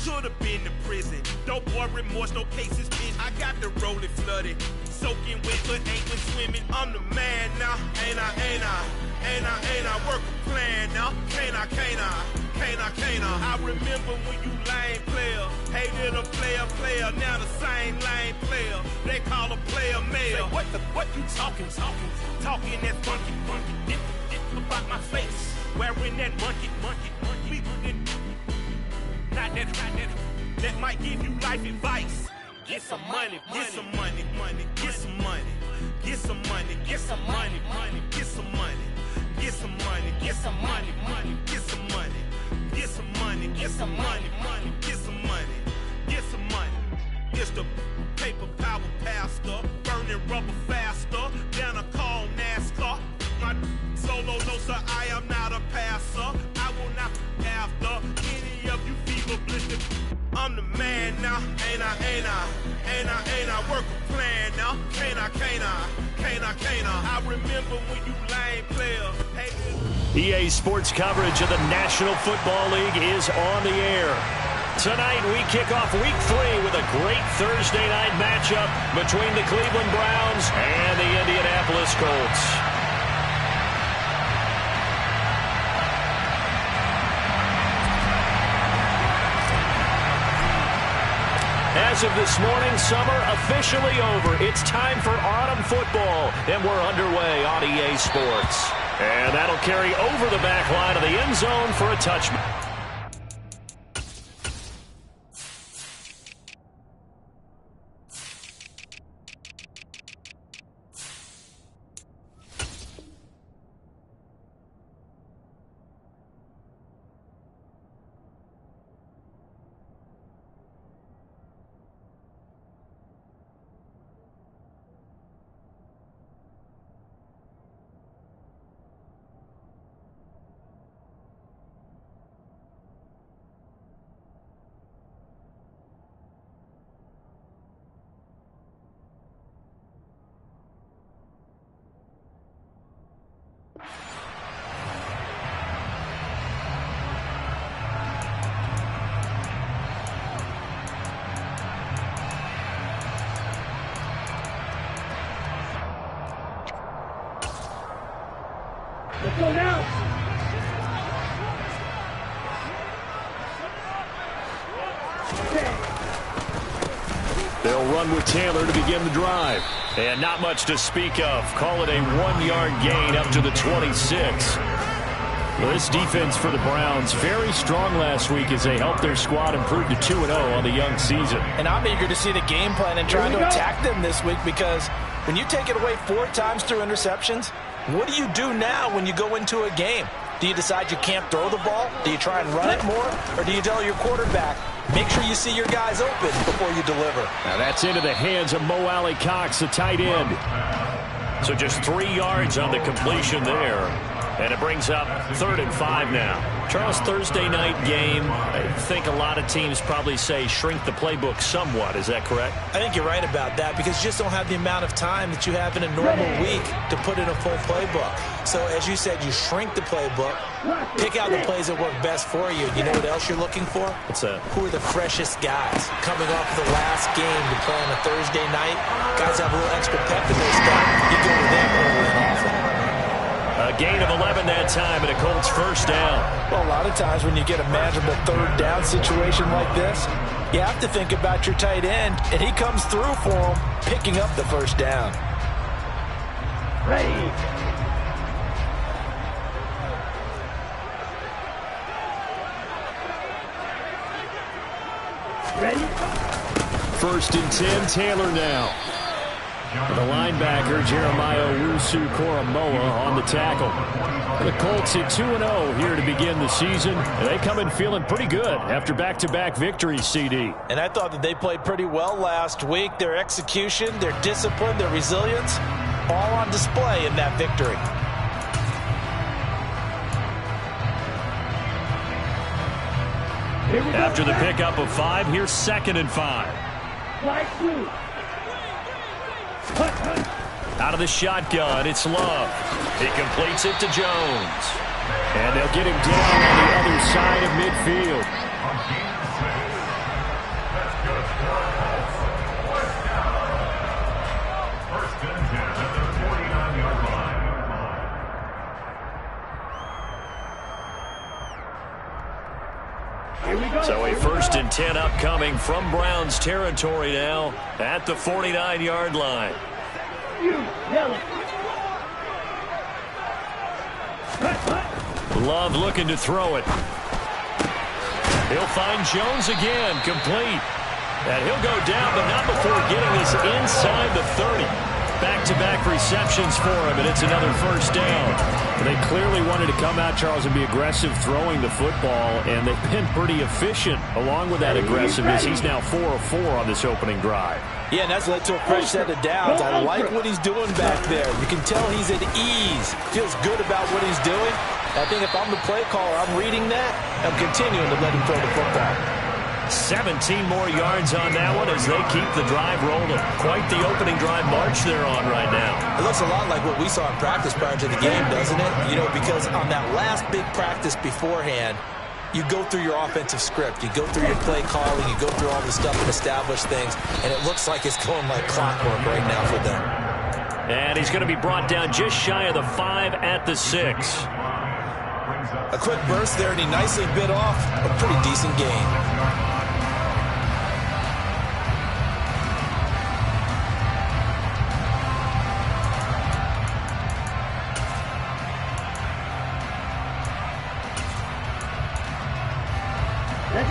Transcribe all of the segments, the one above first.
could've been to prison. No boy remorse, no cases pinned. I got the rolling flooded, soaking wet, but ain't been swimming. I'm the man now, ain't I work a plan now. Can't I? I remember when you lame player, hated a player, now the same lame player. They call a player male. What you talking that funky, it about my face. Wearing that monkey. Not that might give you life advice. Get some money, get some money, get some money, get some money, get some money, get some money, get some money, get some money, get some money, get some money, get some money, get some money, get some money. It's the paper power pastor, burning rubber faster than a call NASCAR. My solo, no sir, I am not a passer. I will not after any of you fever blistered. I'm the man now, ain't I work a plan now. Can't I? I remember when you lame player. Hey. EA Sports coverage of the National Football League is on the air. Tonight we kick off Week 3 with a great Thursday night matchup between the Cleveland Browns and the Indianapolis Colts. As of this morning, summer officially over. It's time for autumn football, and we're underway on EA Sports. And that'll carry over the back line of the end zone for a touchback. Let's go now. They'll run with Taylor to begin the drive. And not much to speak of. Call it a 1-yard gain up to the 26. Well, this defense for the Browns, very strong last week as they helped their squad improve to 2-0 on the young season. And I'm eager to see the game plan and trying to attack them this week, because when you take it away 4 times through interceptions, what do you do now when you go into a game? Do you decide you can't throw the ball? Do you try and run it more? Or do you tell your quarterback, make sure you see your guys open before you deliver? Now that's into the hands of Mo Alley-Cox, the tight end. So just 3 yards on the completion there. And it brings up 3rd and 5 now. Charles, Thursday night game, I think a lot of teams probably say shrink the playbook somewhat. Is that correct? I think you're right about that, because you just don't have the amount of time that you have in a normal week to put in a full playbook. So as you said, you shrink the playbook, pick out the plays that work best for you. You know what else you're looking for? What's that? Who are the freshest guys coming off the last game to play on a Thursday night? Guys have a little extra pep in their step. You go with them early and often. A gain of 11 that time and a Colts first down. Well, a lot of times when you get a manageable 3rd down situation like this, you have to think about your tight end, and he comes through for him, picking up the first down. Ready. Ready. 1st and 10, Taylor now. The linebacker, Jeremiah Owusu-Koramoah, on the tackle. The Colts at 2-0 here to begin the season. They come in feeling pretty good after back-to-back victories, CD. And I thought that they played pretty well last week. Their execution, their discipline, their resilience, all on display in that victory. After the pickup of 5, here's 2nd and 5. Flag 2. Out of the shotgun, it's Love. He completes it to Jones. And they'll get him down on the other side of midfield. So a 1st and 10 upcoming from Browns territory now at the 49-yard line. Love looking to throw it. He'll find Jones again, complete. And he'll go down, but not before getting this inside the 30. Back-to-back receptions for him, and it's another 1st down. They clearly wanted to come out, Charles, and be aggressive throwing the football, and they've been pretty efficient along with that aggressiveness. He's now 4 of 4 on this opening drive. Yeah, and that's led to a fresh set of downs. I like what he's doing back there. You can tell he's at ease, feels good about what he's doing. I think if I'm the play caller, I'm reading that, I'm continuing to let him throw the football. 17 more yards on that one as they keep the drive rolling. Quite the opening drive march they're on right now. It looks a lot like what we saw in practice prior to the game, doesn't it? You know, because on that last big practice beforehand, you go through your offensive script. You go through your play calling. You go through all the stuff and establish things. And it looks like it's going like clockwork right now for them. And he's going to be brought down just shy of the 5 at the 6. A quick burst there, and he nicely bit off a pretty decent gain.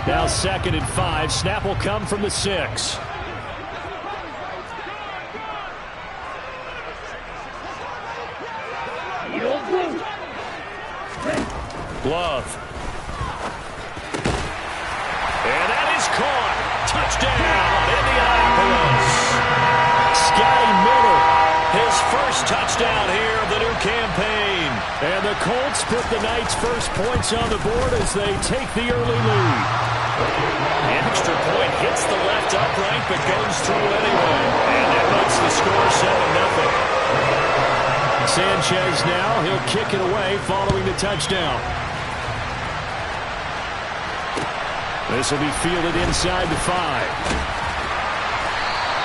Now 2nd and 5. Snap will come from the 6. Love. And that is caught. Touchdown, Indianapolis. Scotty Miller, his first touchdown here of the new campaign. And the Colts put the night's first points on the board as they take the early lead. The extra point hits the left upright but goes through anyway. And that makes the score 7-0. Sanchez now, he'll kick it away following the touchdown. This will be fielded inside the 5.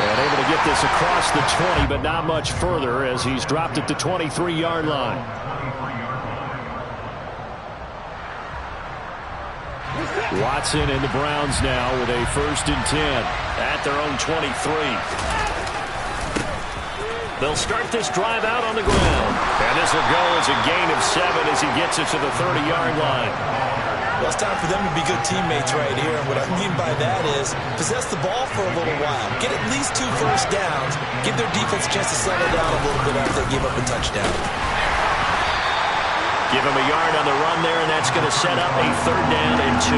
And able to get this across the 20, but not much further as he's dropped at the 23-yard line. Watson and the Browns now with a 1st and 10 at their own 23. They'll start this drive out on the ground. And this will go as a gain of 7 as he gets it to the 30-yard line. Well, it's time for them to be good teammates right here. And what I mean by that is possess the ball for a little while. Get at least 2 first downs. Give their defense a chance to settle down a little bit after they give up a touchdown. Give him a yard on the run there, and that's going to set up a 3rd down and 2.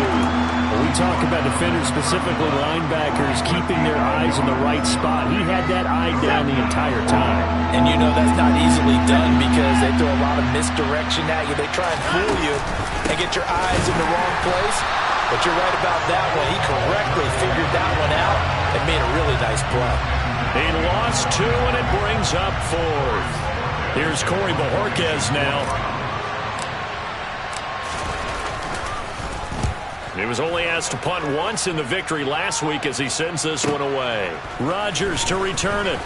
When we talk about defenders, specifically linebackers, keeping their eyes in the right spot. He had that eye down the entire time. And you know that's not easily done because they throw a lot of misdirection at you. They try and fool you and get your eyes in the wrong place. But you're right about that one. He correctly figured that one out and made a really nice play. He lost 2, and it brings up 4th. Here's Corey Bojorquez now. He was only asked to punt once in the victory last week as he sends this one away. Rodgers to return it.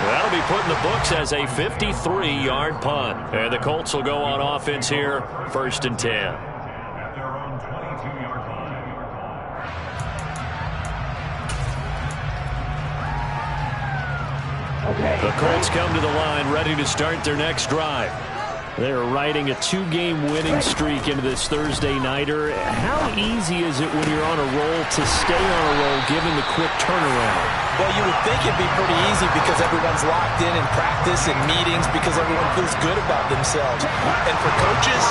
That'll be put in the books as a 53-yard punt. And the Colts will go on offense here, 1st and 10. The Colts come to the line ready to start their next drive. They're riding a 2-game winning streak into this Thursday nighter. How easy is it when you're on a roll to stay on a roll given the quick turnaround? Well, you would think it'd be pretty easy because everyone's locked in practice and meetings because everyone feels good about themselves. And for coaches,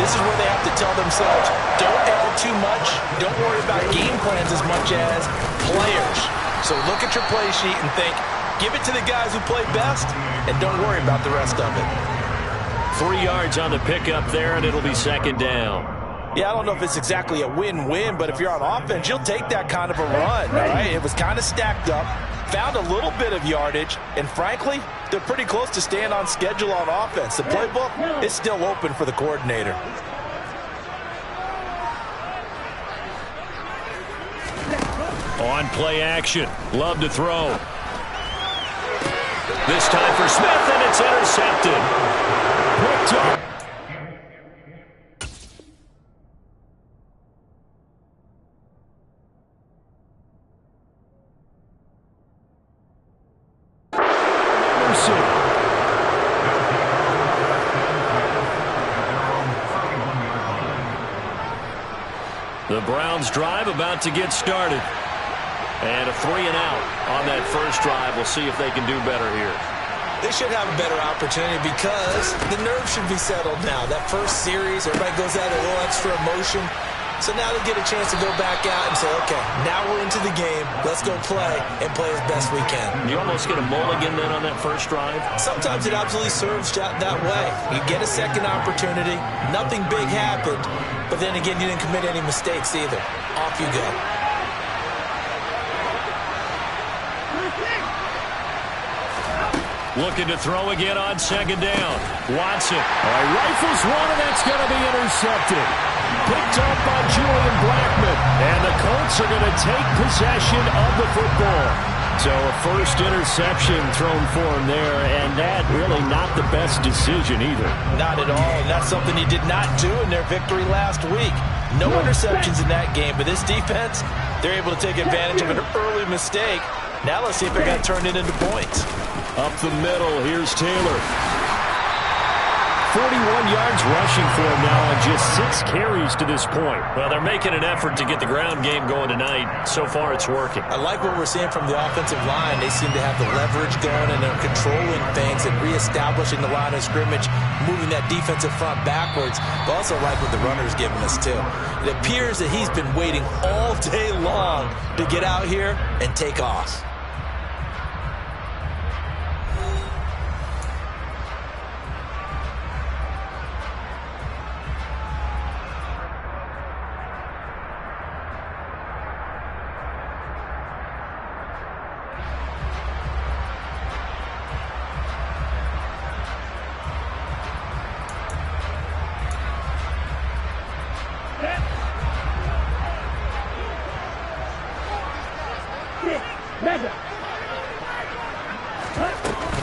this is where they have to tell themselves, don't effort too much. Don't worry about game plans as much as players. So look at your play sheet and think, give it to the guys who play best and don't worry about the rest of it. 3 yards on the pickup there, and it'll be 2nd down. Yeah, I don't know if it's exactly a win-win, but if you're on offense, you'll take that kind of a run, all right? It was kind of stacked up, found a little bit of yardage, and frankly, they're pretty close to staying on schedule on offense. The playbook is still open for the coordinator. On play action, Love to throw. This time for Smith, and it's intercepted. Picked up. The Browns drive about to get started. And a 3 and out on that first drive. We'll see if they can do better here. They should have a better opportunity because the nerves should be settled now. That first series, everybody goes out a little extra emotion. So now they get a chance to go back out and say, okay, now we're into the game. Let's go play and play as best we can. You almost get a mulligan then on that first drive? Sometimes it absolutely serves that way. You get a second opportunity. Nothing big happened. But then again, you didn't commit any mistakes either. Off you go. Looking to throw again on second down. Watson. Rifles one, and that's going to be intercepted. Picked up by Julian Blackmon. And the Colts are going to take possession of the football. So a first interception thrown for him there, and that really not the best decision either. Not at all, and that's something he did not do in their victory last week. No interceptions in that game, but this defense, they're able to take advantage of an early mistake. Now let's see if they're going to turn it into points. Up the middle, here's Taylor. 41 yards rushing for him now on just 6 carries to this point. Well, they're making an effort to get the ground game going tonight. So far, it's working. I like what we're seeing from the offensive line. They seem to have the leverage going, and they're controlling things and reestablishing the line of scrimmage, moving that defensive front backwards. But also like what the runner's giving us, too. It appears that he's been waiting all day long to get out here and take off.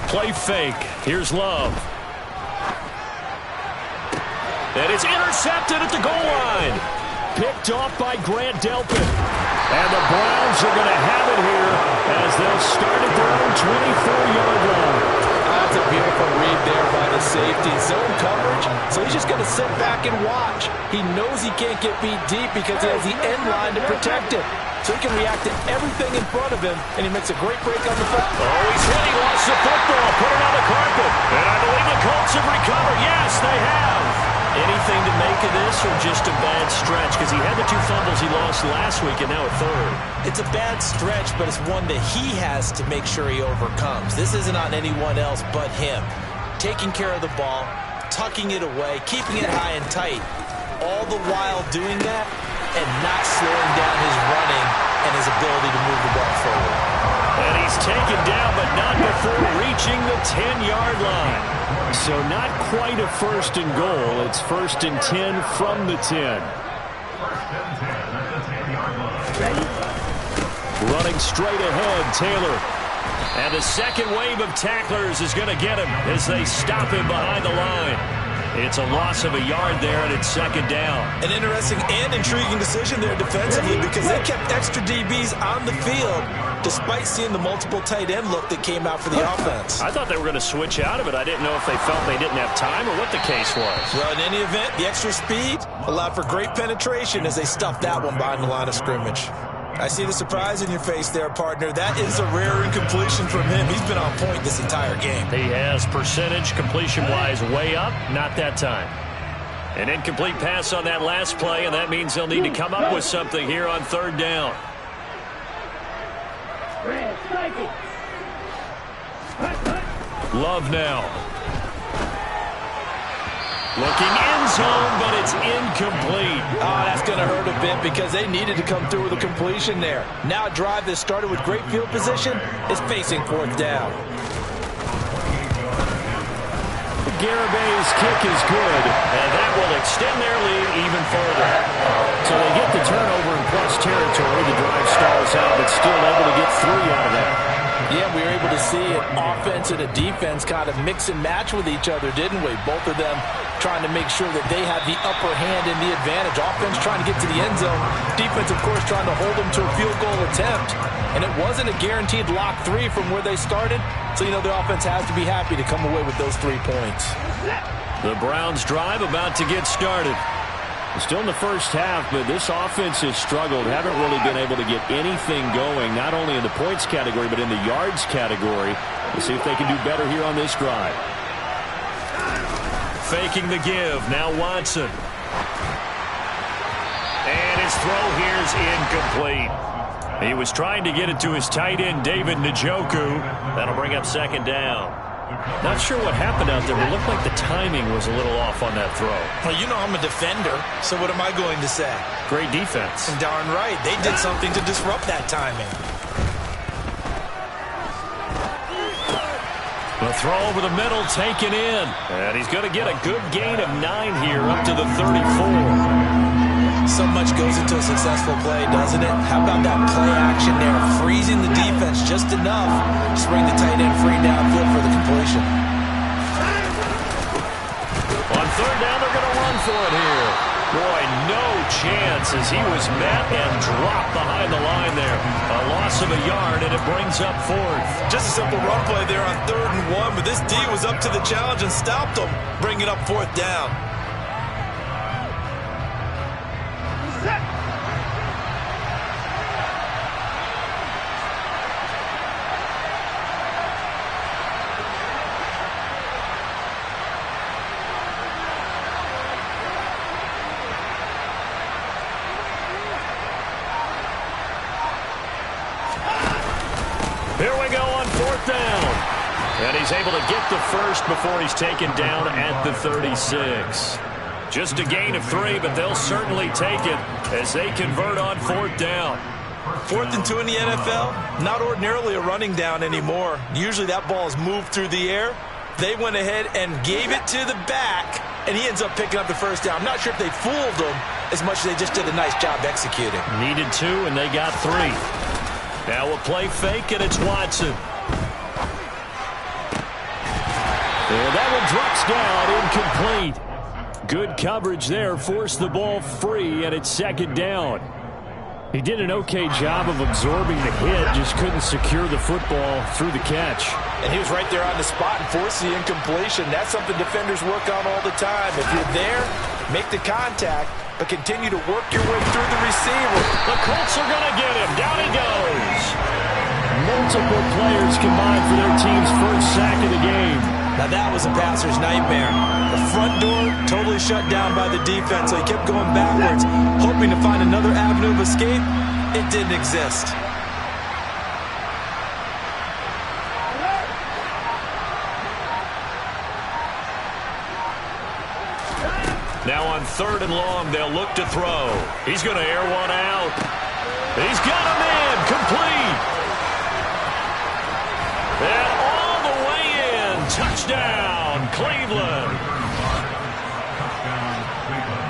Play fake. Here's Love. And it's intercepted at the goal line. Picked off by Grant Delpit. And the Browns are going to have it here as they'll start at their own 24-yard line. That's a beautiful read there by the safety. Zone coverage, so he's just going to sit back and watch. He knows he can't get beat deep because he has the end line to protect it. So he can react to everything in front of him, and he makes a great break on the football. Oh, he's hit. He lost the football. Put it on the carpet. And I believe the Colts have recovered. Yes, they have. Anything to make of this or just a bad stretch? Because he had the 2 fumbles he lost last week and now a third. It's a bad stretch, but it's one that he has to make sure he overcomes. This isn't on anyone else but him. Taking care of the ball, tucking it away, keeping it high and tight, all the while doing that and not slowing down his running and his ability to move the ball forward. And he's taken down, but not before reaching the 10-yard line. So not quite a first and goal. It's 1st and 10 from the 10. Running straight ahead, Taylor. And the second wave of tacklers is going to get him as they stop him behind the line. It's a loss of a yard there, and it's 2nd down. An interesting and intriguing decision there defensively because they kept extra DBs on the field despite seeing the multiple tight end look that came out for the offense. I thought they were going to switch out of it. I didn't know if they felt they didn't have time or what the case was. Well, in any event, the extra speed allowed for great penetration as they stuffed that one behind the line of scrimmage. I see the surprise in your face there, partner. That is a rare incompletion from him. He's been on point this entire game. He has percentage completion-wise way up. Not that time. An incomplete pass on that last play, and that means they'll need to come up with something here on 3rd down. Love now. Looking end zone, but it's incomplete. Oh, that's going to hurt a bit because they needed to come through with a completion there. Now a drive that started with great field position is facing 4th down. Garabay's kick is good, and that will extend their lead even further. So they get the turnover in plus territory. The drive stalls out, but still able to get 3 out of that. Yeah, we were able to see an offense and a defense kind of mix and match with each other, didn't we? Both of them trying to make sure that they have the upper hand and the advantage. Offense trying to get to the end zone. Defense, of course, trying to hold them to a field goal attempt. And it wasn't a guaranteed lock 3 from where they started. So, you know, the offense has to be happy to come away with those 3 points. The Browns drive about to get started. Still in the first half, but this offense has struggled. Haven't really been able to get anything going, not only in the points category, but in the yards category. We'll see if they can do better here on this drive. Faking the give. Now Watson. And his throw here is incomplete. He was trying to get it to his tight end, David Njoku. That'll bring up second down. Not sure what happened out there, but it looked like the timing was a little off on that throw. Well, you know I'm a defender, so what am I going to say? Great defense. And darn right, they did something to disrupt that timing. The throw over the middle taken in. And he's going to get a good gain of 9 here up to the 34. So much goes into a successful play, doesn't it? How about that play action there? Freezing the defense just enough to bring the tight end free downfield for the completion. On third down, they're going to run for it here. Boy, no chance as he was met and dropped behind the line there. A loss of a yard, and it brings up fourth. Just a simple run play there on 3rd and 1, but this D was up to the challenge and stopped them, bringing up 4th down. Here we go on 4th down. And he's able to get the first before he's taken down at the 36. Just a gain of 3, but they'll certainly take it as they convert on 4th down. 4th and 2 in the NFL, not ordinarily a running down anymore. Usually that ball is moved through the air. They went ahead and gave it to the back, and he ends up picking up the first down. I'm not sure if they fooled him as much as they just did a nice job executing. Needed 2, and they got 3. Now we'll play fake, and it's Watson. And that one drops down, incomplete. Good coverage there, forced the ball free, and it's 2nd down. He did an okay job of absorbing the hit, just couldn't secure the football through the catch. And he was right there on the spot and forced the incompletion. That's something defenders work on all the time. If you're there, make the contact, but continue to work your way through the receiver. The Colts are going to get him. Down he goes. Multiple players combined for their team's first sack of the game. Now that was a passer's nightmare. The front door totally shut down by the defense, so he kept going backwards, hoping to find another avenue of escape. It didn't exist. Now on 3rd and long, they'll look to throw. He's going to air one out. He's got him in. Complete. And all the way in. Touchdown, Cleveland.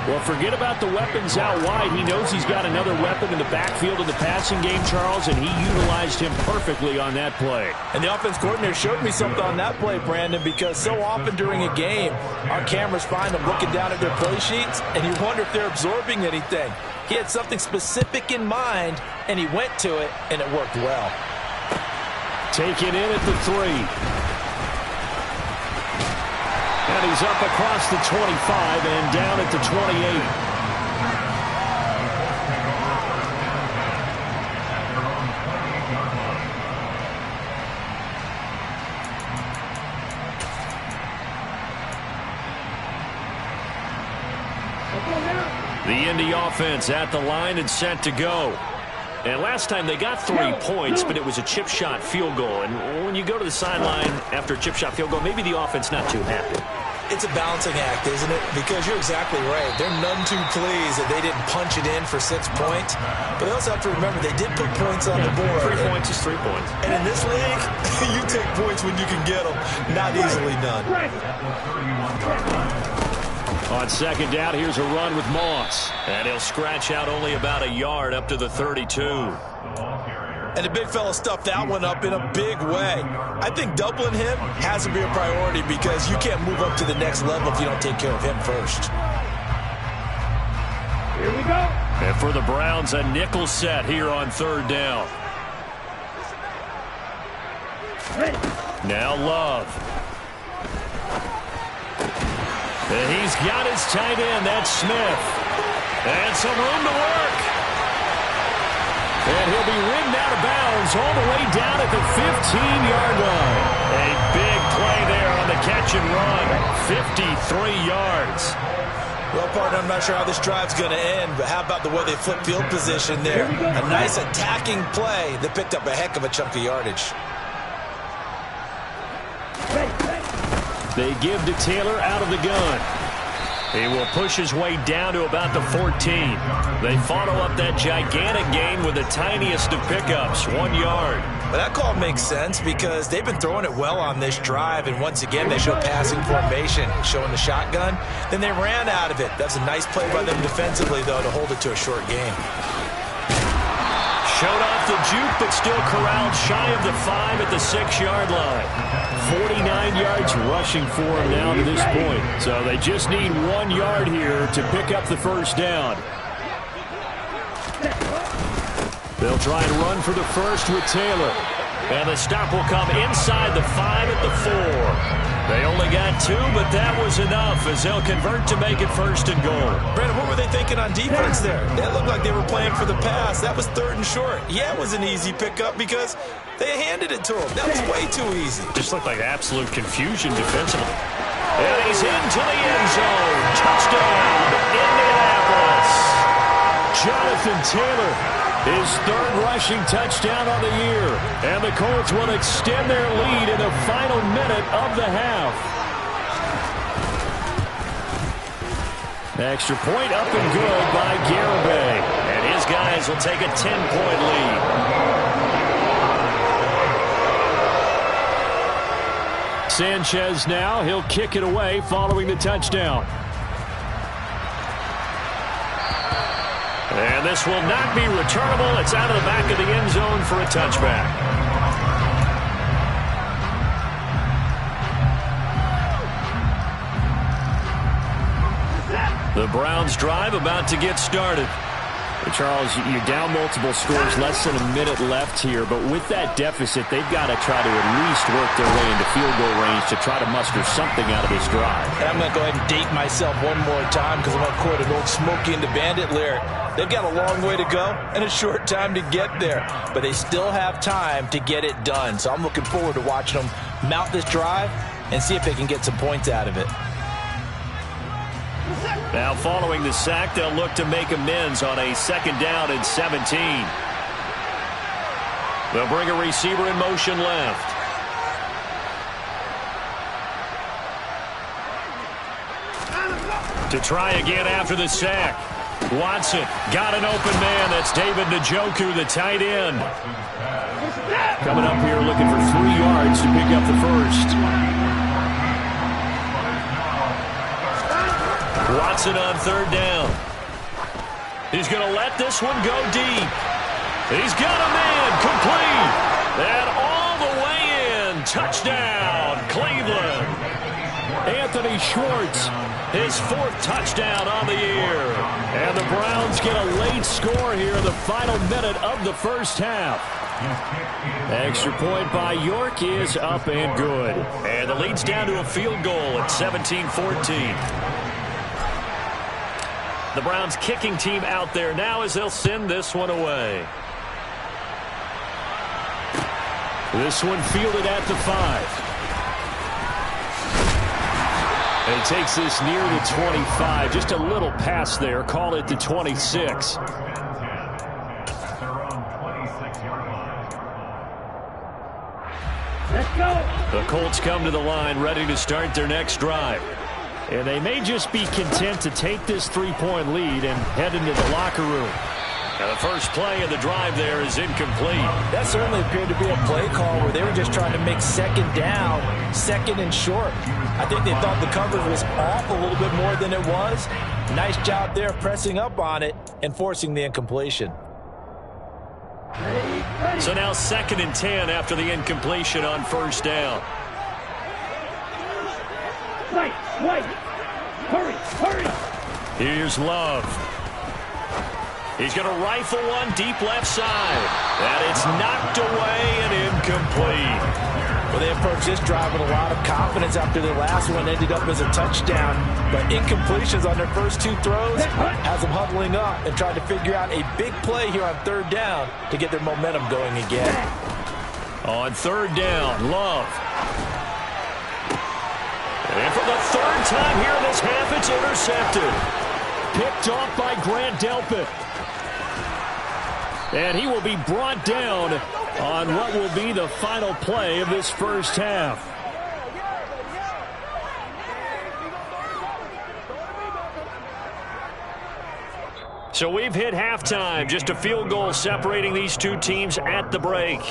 Well, forget about the weapons out wide. He knows he's got another weapon in the backfield of the passing game, Charles, and he utilized him perfectly on that play. And the offense coordinator showed me something on that play, Brandon, because so often during a game, our cameras find them looking down at their play sheets, and you wonder if they're absorbing anything. He had something specific in mind, and he went to it, and it worked well. Taken in at the 3. And he's up across the 25 and down at the 28. The Indy offense at the line and set to go. And last time they got 3 points, but it was a chip shot field goal. And when you go to the sideline after a chip shot field goal, maybe the offense not too happy. It's a balancing act, isn't it? Because you're exactly right. They're none too pleased that they didn't punch it in for 6 points. But they also have to remember they did put points on the board. 3 points is 3 points. And in this league, you take points when you can get them. Not easily done. On 2nd down, here's a run with Moss. And he'll scratch out only about a yard up to the 32. And the big fella stuffed that one up in a big way. I think doubling him has to be a priority because you can't move up to the next level if you don't take care of him first. Here we go. And for the Browns, a nickel set here on 3rd down. Now Love. And he's got his tight end. That's Smith. some room to work. And he'll be ridden out of bounds all the way down at the 15-yard line. A big play there on the catch and run. 53 yards. Well, partner, I'm not sure how this drive's going to end, but how about the way they flip field position there? A nice attacking play that picked up a heck of a chunk of yardage. They give to Taylor out of the gun. He will push his way down to about the 14. They follow up that gigantic gain with the tiniest of pickups, 1 yard. But that call makes sense because they've been throwing it well on this drive, and once again they show passing formation, showing the shotgun. Then they ran out of it. That's a nice play by them defensively, though, to hold it to a short game. Showed off the juke, but still corralled shy of the 5 at the 6-yard line. 49 yards rushing for him now to this point. So they just need 1 yard here to pick up the first down. They'll try and run for the first with Taylor. And the stop will come inside the 5 at the 4. They only got 2, but that was enough as they'll convert to make it first and goal. Brandon, what were they thinking on defense there? That looked like they were playing for the pass. That was 3rd and short. Yeah, it was an easy pickup because they handed it to him. That was way too easy. Just looked like absolute confusion defensively. And he's into the end zone. Touchdown, Indianapolis. Jonathan Taylor, his 3rd rushing touchdown on the year. And the Colts will extend their lead in the final minute of the half. Extra point up and good by Garibay. And his guys will take a 10-point lead. Sanchez now, he'll kick it away following the touchdown. And this will not be returnable. It's out of the back of the end zone for a touchback. The Browns drive about to get started. Charles, you're down multiple scores, less than a minute left here, but with that deficit, they've got to try to at least work their way into field goal range to try to muster something out of this drive. And I'm going to go ahead and date myself one more time because I'm going to quote an old Smokey and the Bandit lyric. They've got a long way to go and a short time to get there, but they still have time to get it done. So I'm looking forward to watching them mount this drive and see if they can get some points out of it. Now following the sack, they'll look to make amends on a 2nd down and 17. They'll bring a receiver in motion left. To try again after the sack. Watson got an open man. That's David Njoku, the tight end. Coming up here looking for 3 yards to pick up the first. Watson on 3rd down. He's going to let this one go deep. He's got a man complete. And all the way in. Touchdown, Cleveland. Anthony Schwartz, his 4th touchdown on the year. And the Browns get a late score here in the final minute of the first half. Extra point by York is up and good. And the lead's down to a field goal at 17-14. The Browns kicking team out there now as they'll send this one away. This one fielded at the 5. And he takes this near the 25. Just a little pass there. Call it the 26. Let's go. The Colts come to the line ready to start their next drive. And they may just be content to take this 3-point lead and head into the locker room. Now the first play of the drive there is incomplete. That certainly appeared to be a play call where they were just trying to make 2nd down, 2nd and short. I think they thought the coverage was off a little bit more than it was. Nice job there pressing up on it and forcing the incompletion. So now 2nd and 10 after the incompletion on 1st down. Wait. Hurry. Here's Love. He's going to rifle one deep left side. And it's knocked away and incomplete. Well, they approached this drive with a lot of confidence after their last one ended up as a touchdown. But incompletions on their first 2 throws has them huddling up and trying to figure out a big play here on 3rd down to get their momentum going again. On 3rd down, Love. And for the 3rd time here in this half, it's intercepted. Picked off by Grant Delpit. And he will be brought down on what will be the final play of this first half. So we've hit halftime. Just a field goal separating these 2 teams at the break.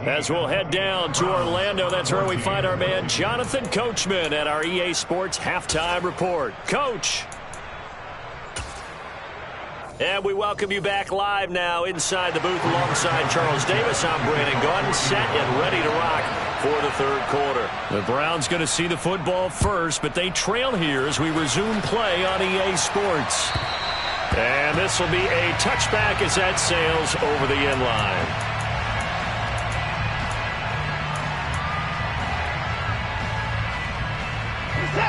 As we'll head down to Orlando, that's where we find our man Jonathan Coachman at our EA Sports Halftime Report. Coach. And we welcome you back live now inside the booth alongside Charles Davis. I'm Brandon Gaudin, set and ready to rock for the 3rd quarter. The Browns going to see the football first, but they trail here as we resume play on EA Sports. And this will be a touchback as that sails over the end line.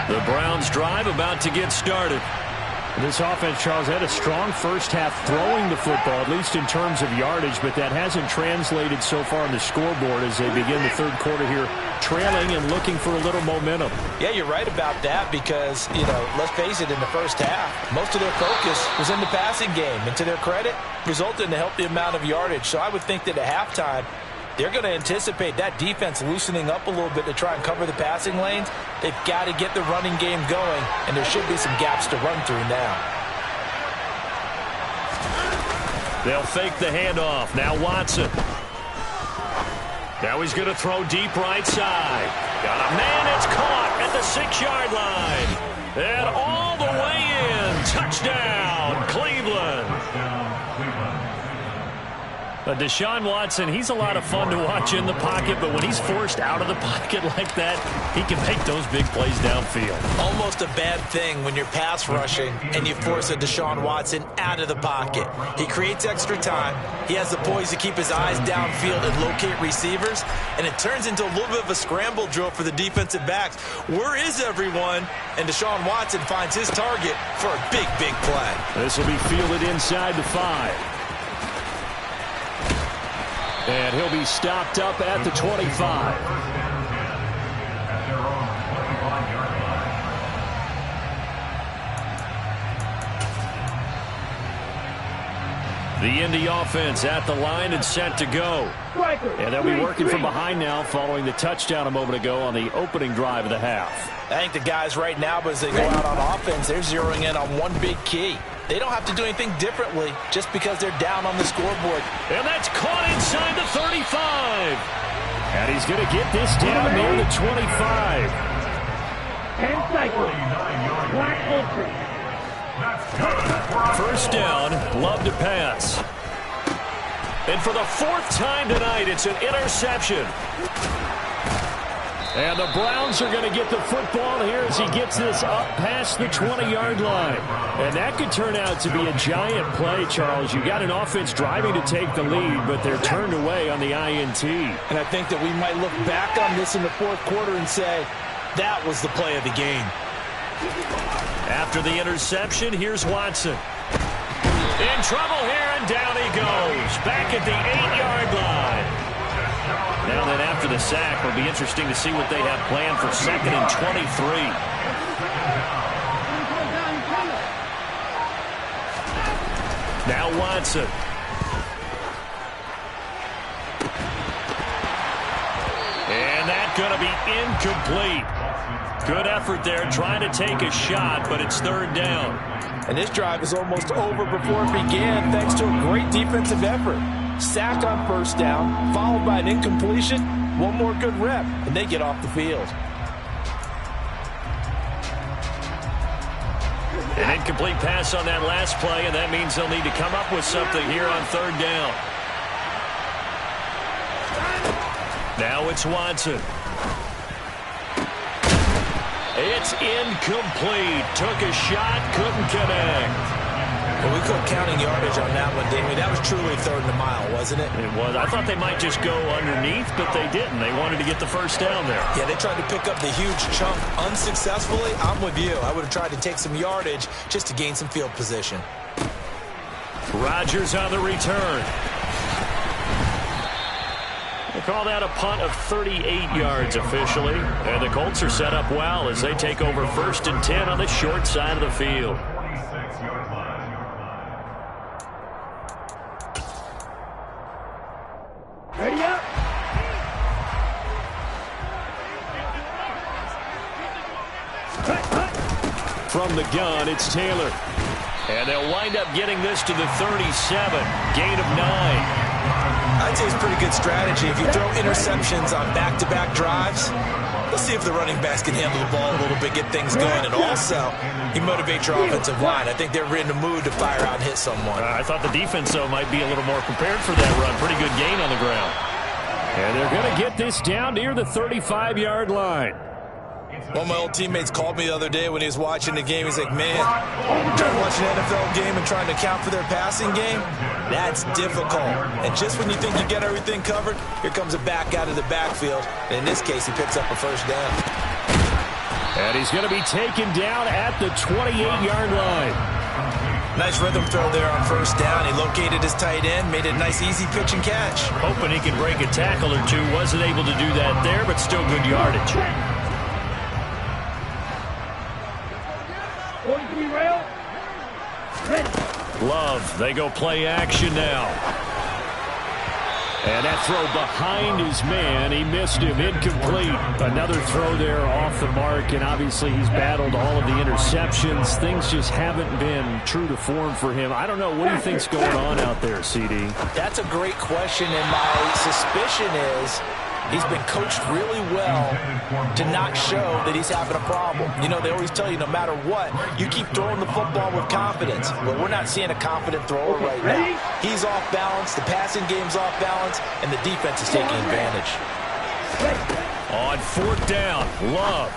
The Browns drive about to get started. This offense, Charles, had a strong first half throwing the football, at least in terms of yardage, but that hasn't translated so far on the scoreboard as they begin the 3rd quarter here, trailing and looking for a little momentum. Yeah, you're right about that because, let's face it, in the first half, most of their focus was in the passing game. And to their credit, resulted in a healthy amount of yardage. So I would think that at halftime, they're going to anticipate that defense loosening up a little bit to try and cover the passing lanes. They've got to get the running game going, and there should be some gaps to run through now. They'll fake the handoff. Now Watson. Now he's going to throw deep right side. Got a man. It's caught at the 6-yard line. And all the way in. Touchdown, Cleveland. Deshaun Watson, he's a lot of fun to watch in the pocket, but when he's forced out of the pocket like that, he can make those big plays downfield. Almost a bad thing when you're pass rushing and you force a Deshaun Watson out of the pocket. He creates extra time. He has the poise to keep his eyes downfield and locate receivers, and it turns into a little bit of a scramble drill for the defensive backs. Where is everyone? And Deshaun Watson finds his target for a big, big play. This will be fielded inside the 5. And he'll be stopped up at the 25. The Indy offense at the line and set to go. And they'll be working from behind now following the touchdown a moment ago on the opening drive of the half. I think the guys right now, as they go out on offense, they're zeroing in on one big key. They don't have to do anything differently just because they're down on the scoreboard. And that's caught inside the 35. And he's going to get this down near the 25. 10 seconds. Black Ultra. First down, Love to pass. And for the 4th time tonight, it's an interception. And the Browns are going to get the football here as he gets this up past the 20-yard line. And that could turn out to be a giant play, Charles. You got an offense driving to take the lead, but they're turned away on the INT. And I think that we might look back on this in the 4th quarter and say, that was the play of the game. After the interception, here's Watson. In trouble here, and down he goes. Back at the 8-yard line. Now then, after the sack, it'll be interesting to see what they have planned for 2nd and 23. Now Watson. And that's going to be incomplete. Good effort there, trying to take a shot, but it's 3rd down. And this drive is almost over before it began thanks to a great defensive effort. Sack on 1st down, followed by an incompletion, one more good rep, and they get off the field. An incomplete pass on that last play, and that means they'll need to come up with something here on 3rd down. Now it's Watson. It's incomplete. Took a shot, couldn't connect. Well, we quit counting yardage on that one, didn't we? That was truly 3rd and a mile, wasn't it? It was. I thought they might just go underneath, but they didn't. They wanted to get the first down there. Yeah, they tried to pick up the huge chunk unsuccessfully. I'm with you. I would have tried to take some yardage just to gain some field position. Rodgers on the return. They call that a punt of 38 yards officially. And the Colts are set up well as they take over 1st and 10 on the short side of the field. Ready up. From the gun, it's Taylor. And they'll wind up getting this to the 37. Gain of 9. I'd say it's a pretty good strategy. If you throw interceptions on back-to-back drives, let's see if the running backs can handle the ball a little bit, get things going. And also, you motivate your offensive line. I think they're in the mood to fire out and hit someone. I thought the defense, though, might be a little more prepared for that run. Pretty good gain on the ground. And they're going to get this down near the 35-yard line. One of my old teammates called me the other day when he was watching the game. He's like, man, trying to watch an NFL game and trying to account for their passing game, that's difficult. And just when you think you get everything covered, here comes a back out of the backfield. And in this case, he picks up a first down. And he's going to be taken down at the 28-yard line. Nice rhythm throw there on first down. He located his tight end, made it a nice easy pitch and catch. Hoping he could break a tackle or two. Wasn't able to do that there, but still good yardage. Love, they go play action now. And that throw behind his man, he missed him, incomplete. Another throw there off the mark, and obviously he's battled all of the interceptions. Things just haven't been true to form for him. I don't know, what do you think's going on out there, CD? That's a great question, and my suspicion is he's been coached really well to not show that he's having a problem. You know, they always tell you no matter what, you keep throwing the football with confidence. Well, we're not seeing a confident thrower right now. He's off balance, the passing game's off balance, and the defense is taking advantage. On 4th down, Love.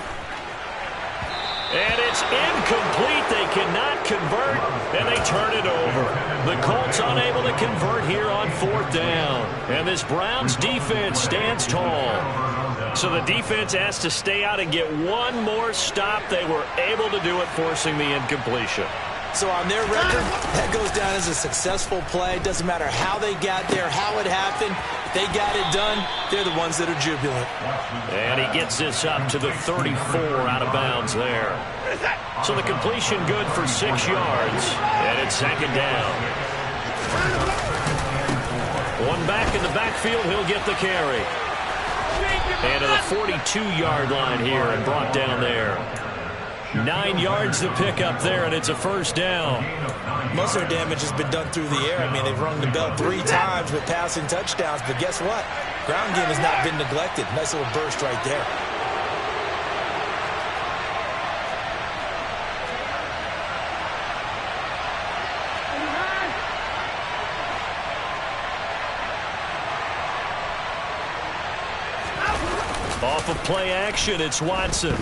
And it's incomplete. They cannot convert, and they turn it over. The Colts unable to convert here on 4th down. And this Browns defense stands tall. So the defense has to stay out and get one more stop. They were able to do it, forcing the incompletion. So on their record, that goes down as a successful play. Doesn't matter how they got there, how it happened. If they got it done, they're the ones that are jubilant. And he gets this up to the 34 out of bounds there. So the completion good for 6 yards. And it's 2nd down. One back in the backfield, he'll get the carry. And to the 42-yard line here and brought down there. 9 yards to pick up there, and it's a first down. Most of their damage has been done through the air. I mean, they've rung the bell 3 times with passing touchdowns, but guess what? Ground game has not been neglected. Nice little burst right there. Off of play action, it's Watson.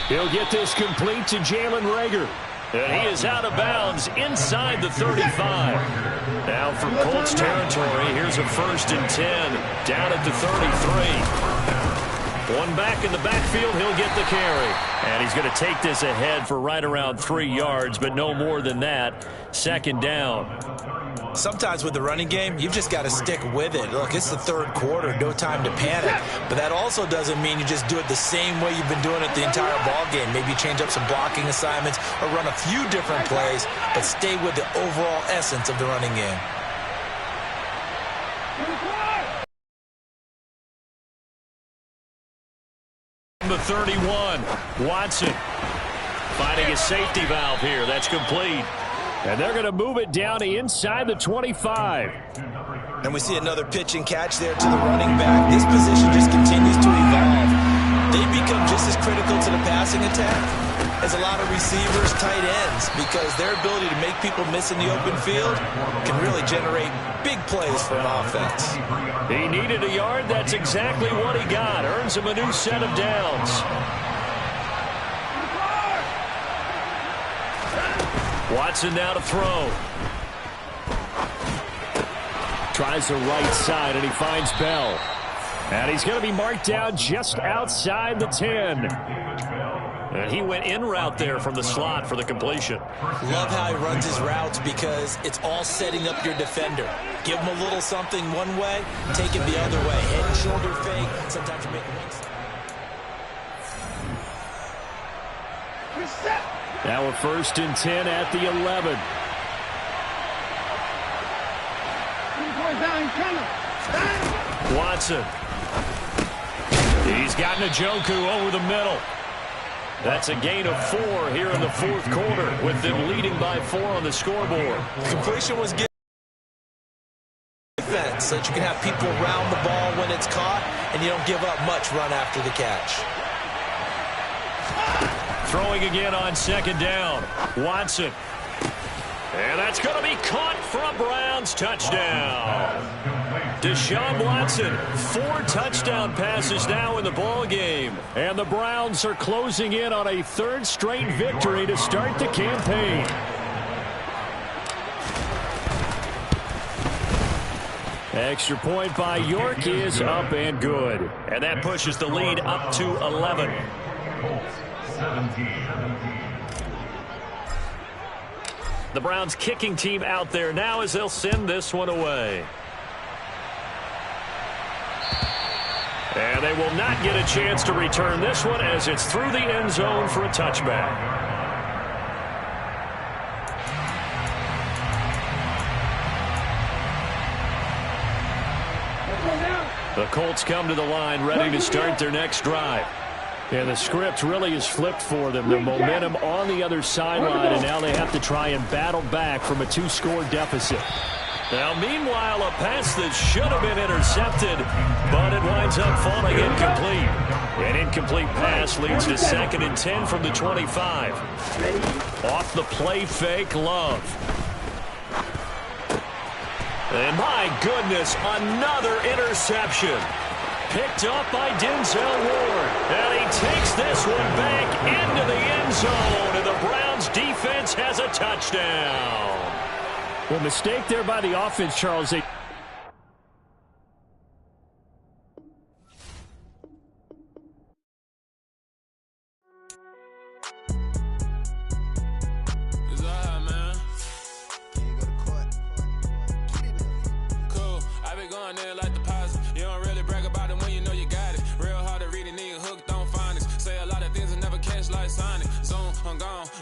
He'll get this complete to Jalen Reagor. And he is out of bounds inside the 35. Now from Colts territory, here's a 1st and 10 down at the 33. One back in the backfield, he'll get the carry. And he's going to take this ahead for right around 3 yards, but no more than that. 2nd down. Sometimes with the running game, you've just got to stick with it. Look, it's the 3rd quarter, no time to panic. But that also doesn't mean you just do it the same way you've been doing it the entire ball game. Maybe change up some blocking assignments or run a few different plays, but stay with the overall essence of the running game. The 31, Watson finding a safety valve here. That's complete. And they're going to move it down to inside the 25. And we see another pitch and catch there to the running back. This position just continues to evolve. They become just as critical to the passing attack as a lot of receivers, tight ends, because their ability to make people miss in the open field can really generate big plays for an offense. He needed a yard. That's exactly what he got. Earns him a new set of downs. Watson now to throw. Tries the right side, and he finds Bell. And he's going to be marked down just outside the 10. And he went in route there from the slot for the completion. Love how he runs his routes because it's all setting up your defender. Give him a little something one way, take it the other way. Head and shoulder fake. Sometimes you make one step. Now a 1st and 10 at the 11. Watson. He's got Njoku over the middle. That's a gain of 4 here in the 4th quarter, with them leading by 4 on the scoreboard. Completion was good defense, so that you can have people around the ball when it's caught, and you don't give up much run after the catch. Throwing again on 2nd down. Watson. And that's going to be caught for a Browns touchdown. Deshaun Watson, 4 touchdown passes now in the ball game. And the Browns are closing in on a 3rd straight victory to start the campaign. Extra point by York is up and good. And that pushes the lead up to 11. Colts, 17. The Browns kicking team out there now as they'll send this one away. And they will not get a chance to return this one as it's through the end zone for a touchback. The Colts come to the line ready to start their next drive. And the script really is flipped for them. Their momentum on the other sideline, and now they have to try and battle back from a 2-score deficit. Now, meanwhile, a pass that should have been intercepted, but it winds up falling incomplete. An incomplete pass leads to 2nd and 10 from the 25. Off the play fake, Love. And my goodness, another interception. Picked up by Denzel Ward. And he takes this one back into the end zone. And the Browns defense has a touchdown. Well, mistake there by the offense, Charles.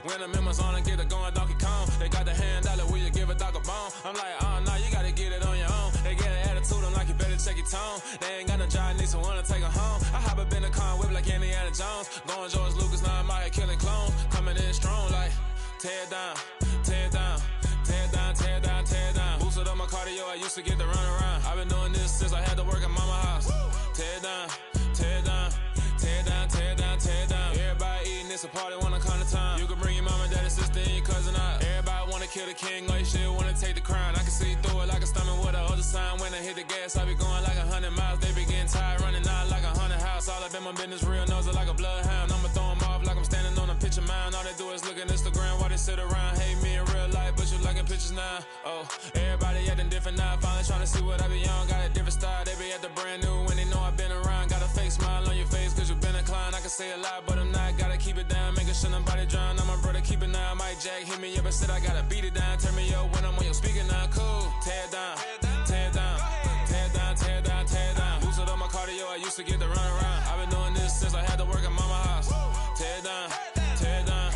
When I'm in my zone and get it going Donkey Kong. They got the hand dollar, will you give a dog a bone? I'm like, oh no, you gotta get it on your own. They get an attitude, I'm like, you better check your tone. They ain't got no job, need someone to take her home. I hop up in the car and whip like Indiana Jones. Going George Lucas, now I'm out here killing clones. Coming in strong like, tear down, tear down, tear down, tear down, tear down. Boosted up my cardio, I used to get the run around. I've been doing this since I had to work at mama house. Tear down, tear down, tear down, tear down, tear down. Everybody eating, it's a party when I come to time. You can bring your mama, daddy, sister, and your cousin out. Everybody wanna kill the king, or you shit wanna take the crown. I can see through it like a stomach with a other sign. When I hit the gas, I be going like 100 miles. They be getting tired, running out like 100 house. All up in my business, real nose like a bloodhound. I'ma throw 'em off like I'm standing on a picture mound. All they do is look at Instagram while they sit around. Hate me in real life, but you liking pictures now. Oh, everybody acting different now. Finally trying to see what I be on. Got a different style, they be at the brand new when they know I've been around. Got a fake smile on your face cause you been inclined. I can say a lot, but I'm not. Gotta keep it down, making sure nobody drown. I'm my brother, keep it now. Mike Jack hit me up and said I gotta beat it down. Turn me up when I'm on your speaker now. Cool, tear down, tear down, tear down, tear down, tear down. Boosted up my cardio, I used to get the run around. I've been doing this since I had to work at mama house. Tear down, tear down,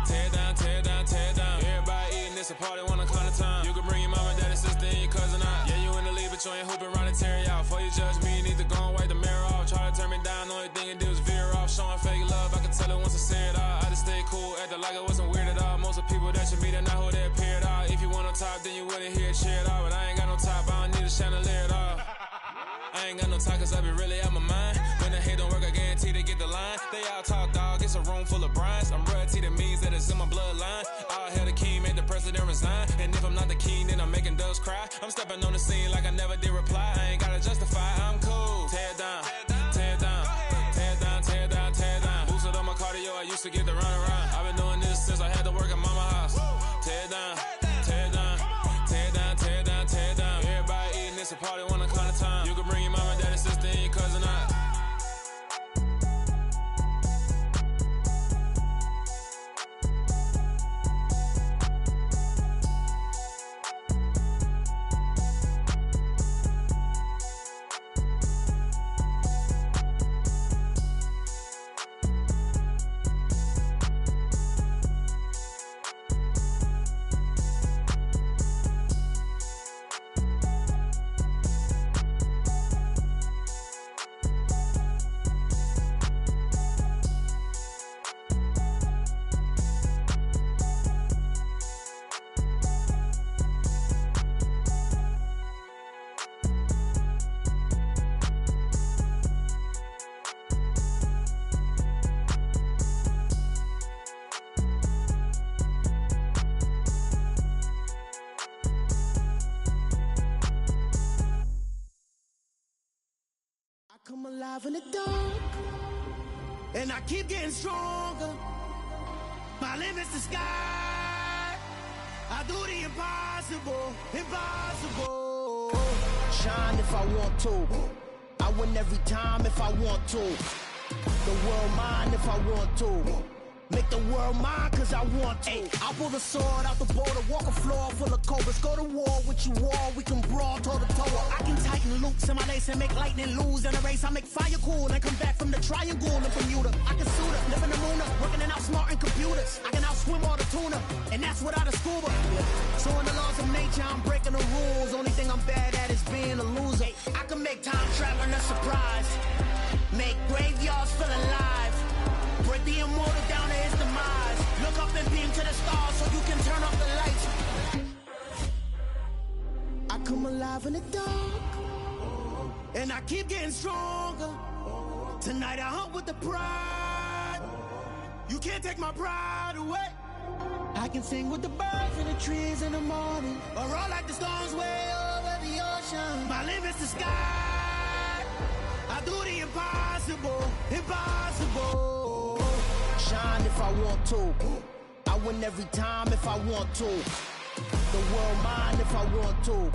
tear down, tear down, tear down. Everybody eating, it's a party when I come to time. You can bring your mama, daddy, sister, and your cousin out. Yeah, you in the lead, but you ain't hooping around and tear you out. Before you judge me, you need to go and wipe the mirror off. Try to turn me down, the only thing you do is veer off. Showing fake love, I can tell it once I see it all. I just stay cool, acting like it wasn't weird at all. Most of the people that you meet are not who they appear at all. If you want on top, then you wouldn't hear it cheer at all. But I ain't got no top, I don't need a chandelier at all. I ain't got no time cause I be really out my mind. When the hate don't work, I guarantee they get the line. They all talk dog, it's a room full of brinds. I'm royalty, that means that it's in my bloodline. All hail the king, made the president resign. And if I'm not the king, then I'm making doves cry. I'm stepping on the scene like I never did reply. I ain't gotta justify, I'm cool. Tear down, tear down, tear down, tear down, tear down. Boosted up my cardio, I used to get the run around. I've been doing this since I had to work at mama house. Tear down. alive in the dark, and I keep getting stronger. My limit's the sky. I do the impossible, impossible. Shine if I want to. I win every time if I want to. The world mine if I want to. Make the world mine cause I want to. I'll pull the sword out the border, walk a floor full of cobras. Go to war with you all, we can brawl toe to toe. I can tighten loops in my lace and make lightning lose in a race. I make fire cool and come back from the triangle in Bermuda. I can suit up, live in the moon up, working and outsmarting computers. I can outswim all the tuna, and that's without a scuba. So in the laws of nature, I'm breaking the rules. Only thing I'm bad at is being a loser. I can make time traveling a surprise, make graveyards feel alive, break the immortal down to his demise. Look up and beam to the stars so you can turn off the lights. I come alive in the dark, and I keep getting stronger. Tonight I hunt with the pride. You can't take my pride away. I can sing with the birds and the trees in the morning, or roll like the storms way over the ocean. My limit's the sky. I do the impossible, impossible. Shine if I want to. I win every time if I want to. The world mine if I want to.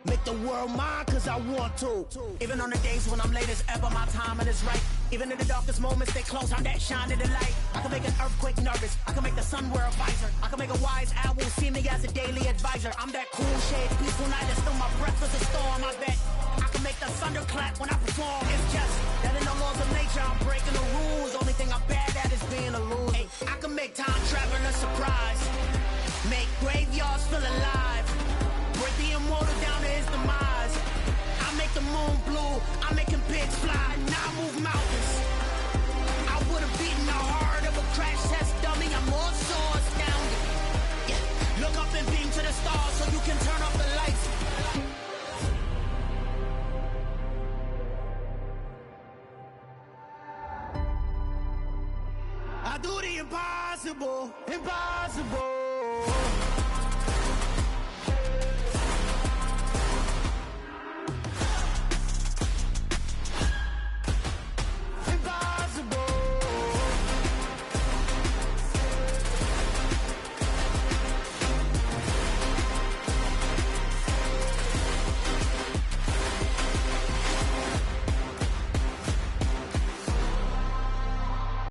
Make the world mine cause I want to. Even on the days when I'm late as ever, my timing is right. Even in the darkest moments, stay close, I'm that shining the light. I can make an earthquake nervous, I can make the sun wear a visor. I can make a wise owl see me as a daily advisor. I'm that cool shade, peaceful night, that's still my breath is a storm, I bet. I can make the thunder clap when I perform. It's just that in the laws of nature, I'm breaking the rules. Only thing I'm bad at is being a loser. I can make time traveling a surprise, make graveyards feel alive, break the immortal down to his demise. I make the moon blue, I make him pigs fly. Now I move mountains.